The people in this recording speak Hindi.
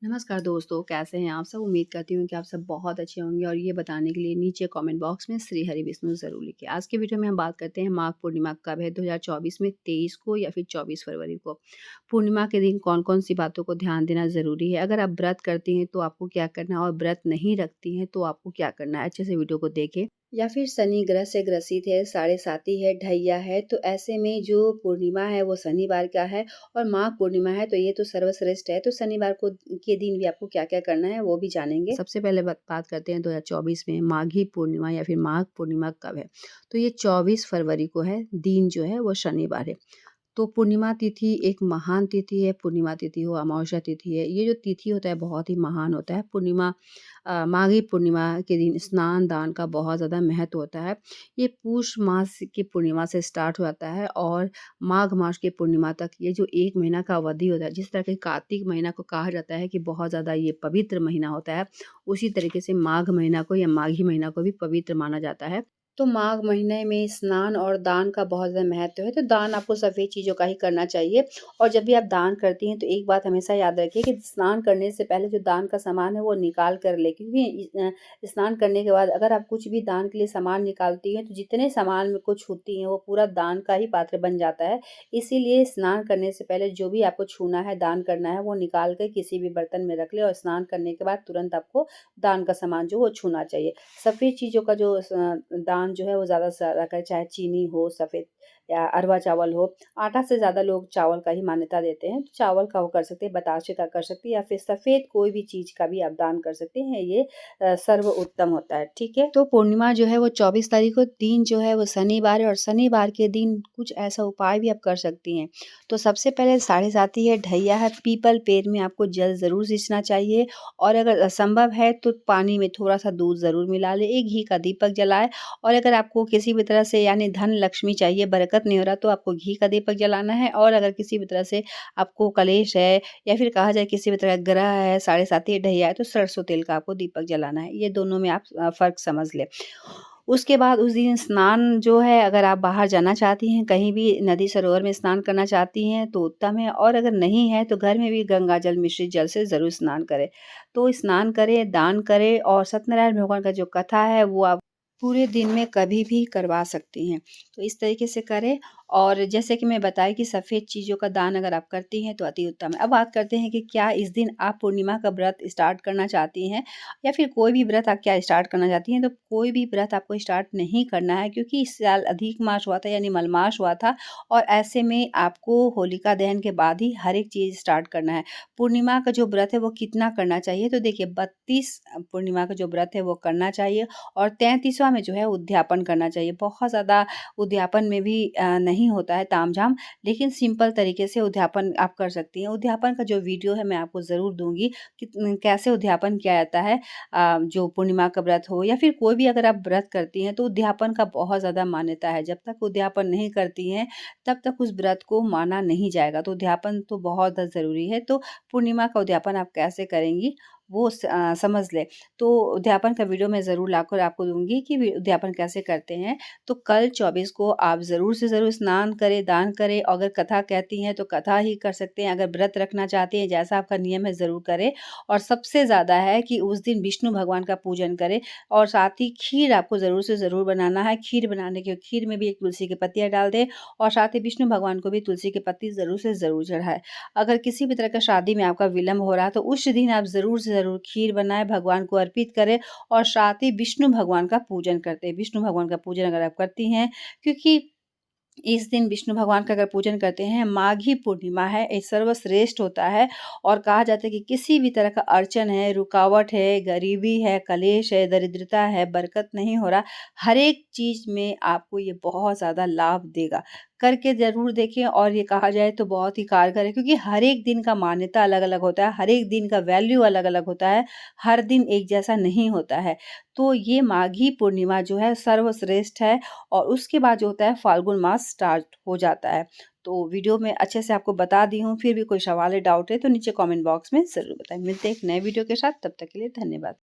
नमस्कार दोस्तों, कैसे हैं आप सब? उम्मीद करती हूँ कि आप सब बहुत अच्छे होंगे और ये बताने के लिए नीचे कमेंट बॉक्स में श्री हरि विष्णु ज़रूर लिखें। आज के वीडियो में हम बात करते हैं माघ पूर्णिमा कब है, 2024 में 23 को या फिर 24 फरवरी को। पूर्णिमा के दिन कौन-कौन सी बातों को ध्यान देना ज़रूरी है? अगर आप व्रत करती हैं तो आपको क्या करना है और व्रत नहीं रखती हैं तो आपको क्या करना है? अच्छे से वीडियो को देखें। या फिर शनि ग्रह से ग्रसित है, साढ़े साती है, ढैया है, तो ऐसे में जो पूर्णिमा है वो शनिवार का है और माघ पूर्णिमा है तो ये तो सर्वश्रेष्ठ है। तो शनिवार को के दिन भी आपको क्या-क्या करना है वो भी जानेंगे। सबसे पहले बात करते हैं 2024 में माघी पूर्णिमा या फिर माघ पूर्णिमा कब है? तो ये 24 फरवरी को है, दिन जो है वो शनिवार है। तो पूर्णिमा तिथि एक महान तिथि है, पूर्णिमा तिथि हो, अमावस्या तिथि है, ये जो तिथि होता है बहुत ही महान होता है। माघी पूर्णिमा के दिन स्नान दान का बहुत ज़्यादा महत्व होता है। ये पूष मास की पूर्णिमा से स्टार्ट हो जाता है और माघ मास की पूर्णिमा तक ये जो 1 महीना का अवधि होता है, जिस तरह के कार्तिक महीना को कहा जाता है कि बहुत ज़्यादा ये पवित्र महीना होता है, उसी तरीके से माघ महीना को या माघी महीना को भी पवित्र माना जाता है। तो माघ महीने में स्नान और दान का बहुत ज़्यादा महत्व है, तो दान आपको सफ़ेद चीज़ों का ही करना चाहिए। और जब भी आप दान करती हैं तो एक बात हमेशा याद रखिए कि स्नान करने से पहले जो दान का सामान है वो निकाल कर लें, क्योंकि स्नान करने के बाद अगर आप कुछ भी दान के लिए सामान निकालती हैं तो जितने सामान में को छूती हैं वो पूरा दान का ही पात्र बन जाता है। इसीलिए स्नान करने से पहले जो भी आपको छूना है, दान करना है, वो निकाल कर किसी भी बर्तन में रख लें और स्नान करने के बाद तुरंत आपको दान का सामान जो वो छूना चाहिए। सफ़ेद चीज़ों का जो दान जो है वो ज़्यादा से ज़्यादा करें, चाहे चीनी हो, सफ़ेद या अरवा चावल हो। आटा से ज़्यादा लोग चावल का ही मान्यता देते हैं, तो चावल का वो कर सकते हैं, बताशे का कर सकते हैं या फिर सफ़ेद कोई भी चीज़ का भी आप दान कर सकते हैं। ये सर्वोत्तम होता है, ठीक है? तो पूर्णिमा जो है वो 24 तारीख को, दिन जो है वो शनिवार है और शनिवार के दिन कुछ ऐसा उपाय भी आप कर सकती हैं। तो सबसे पहले साढ़े साती है, ढैया है, पीपल पेड़ में आपको जल ज़रूर सींचना चाहिए और अगर संभव है तो पानी में थोड़ा-सा दूध ज़रूर मिला लें, एक घी का दीपक जलाएँ और अगर आपको किसी भी तरह से यानी धन लक्ष्मी चाहिए, बरकत नहीं हो रहा, तो आपको घी का दीपक जलाना है और अगर किसी भी तरह से आपको कलेश है या फिर कहा जाए किसी भी तरह का ग्रह है, साढ़े साती ढैया है, तो सरसों तेल का आपको दीपक जलाना है। ये दोनों में आप फ़र्क समझ लें। उसके बाद उस दिन स्नान जो है, अगर आप बाहर जाना चाहती हैं, कहीं भी नदी सरोवर में स्नान करना चाहती हैं तो उत्तम है और अगर नहीं है तो घर में भी गंगा जल मिश्रित जल से ज़रूर स्नान करें। तो स्नान करें, दान करें और सत्यनारायण भगवान का जो कथा है वो आप पूरे दिन में कभी भी करवा सकती हैं। तो इस तरीके से करें और जैसे कि मैं बताई कि सफ़ेद चीज़ों का दान अगर आप करती हैं तो अति उत्तम है। अब बात करते हैं कि क्या इस दिन आप पूर्णिमा का व्रत स्टार्ट करना चाहती हैं या फिर कोई भी व्रत आप क्या स्टार्ट करना चाहती हैं? तो कोई भी व्रत आपको स्टार्ट नहीं करना है, क्योंकि इस साल अधिक मास हुआ था यानी मलमास हुआ था और ऐसे में आपको होलिका दहन के बाद ही हर एक चीज़ स्टार्ट करना है। पूर्णिमा का जो व्रत है वो कितना करना चाहिए? तो देखिए 32 पूर्णिमा का जो व्रत है वो करना चाहिए और 33वां में जो है उद्यापन करना चाहिए। बहुत ज़्यादा उद्यापन में भी नहीं होता है तामझाम, लेकिन सिंपल तरीके से उद्यापन आप कर सकती हैं। उद्यापन का जो वीडियो है मैं आपको ज़रूर दूँगी कि कैसे उद्यापन किया जाता है। जो पूर्णिमा का व्रत हो या फिर कोई भी अगर आप व्रत करती हैं तो उद्यापन का बहुत ज़्यादा मान्यता है। जब तक उद्यापन नहीं करती हैं तब तक उस व्रत को माना नहीं जाएगा। तो उद्यापन तो बहुत ज़रूरी है। तो पूर्णिमा का उद्यापन आप कैसे करेंगी वो समझ लें। तो उद्यापन का वीडियो मैं ज़रूर लाकर आपको दूँगी कि उद्यापन कैसे करते हैं। तो कल 24 को आप ज़रूर से ज़रूर स्नान करें, दान करें और अगर कथा कहती हैं तो कथा ही कर सकते हैं। अगर व्रत रखना चाहते हैं, जैसा आपका नियम है ज़रूर करें और सबसे ज़्यादा है कि उस दिन विष्णु भगवान का पूजन करें और साथ ही खीर आपको ज़रूर से ज़रूर बनाना है। खीर बनाने के खीर में भी एक तुलसी की पत्तियाँ डाल दें और साथ ही विष्णु भगवान को भी तुलसी की पत्ती ज़रूर से ज़रूर चढ़ाएँ। अगर किसी भी तरह का शादी में आपका विलम्ब हो रहा है तो उस दिन आप ज़रूर से ज़रूर खीर बनाएँ, भगवान को अर्पित करें और साथ ही विष्णु भगवान का पूजन करते हैं। विष्णु भगवान का पूजन अगर आप करती हैं, क्योंकि इस दिन विष्णु भगवान का अगर पूजन करते हैं, माघी पूर्णिमा है, ये सर्वश्रेष्ठ होता है और कहा जाता है कि किसी भी तरह का अड़चन है, रुकावट है, गरीबी है, कलेश है, दरिद्रता है, बरकत नहीं हो रहा, हर एक चीज़ में आपको ये बहुत ज़्यादा लाभ देगा। करके ज़रूर देखें और ये कहा जाए तो बहुत ही कारगर है, क्योंकि हर एक दिन का मान्यता अलग-अलग होता है, हर एक दिन का वैल्यू अलग-अलग होता है, हर दिन एक जैसा नहीं होता है। तो ये माघी पूर्णिमा जो है सर्वश्रेष्ठ है और उसके बाद जो होता है फाल्गुन मास स्टार्ट हो जाता है। तो वीडियो में अच्छे से आपको बता दी हूँ, फिर भी कोई सवाल है, डाउट है तो नीचे कमेंट बॉक्स में ज़रूर बताएँ। मिलते हैं एक नए वीडियो के साथ, तब तक के लिए धन्यवाद।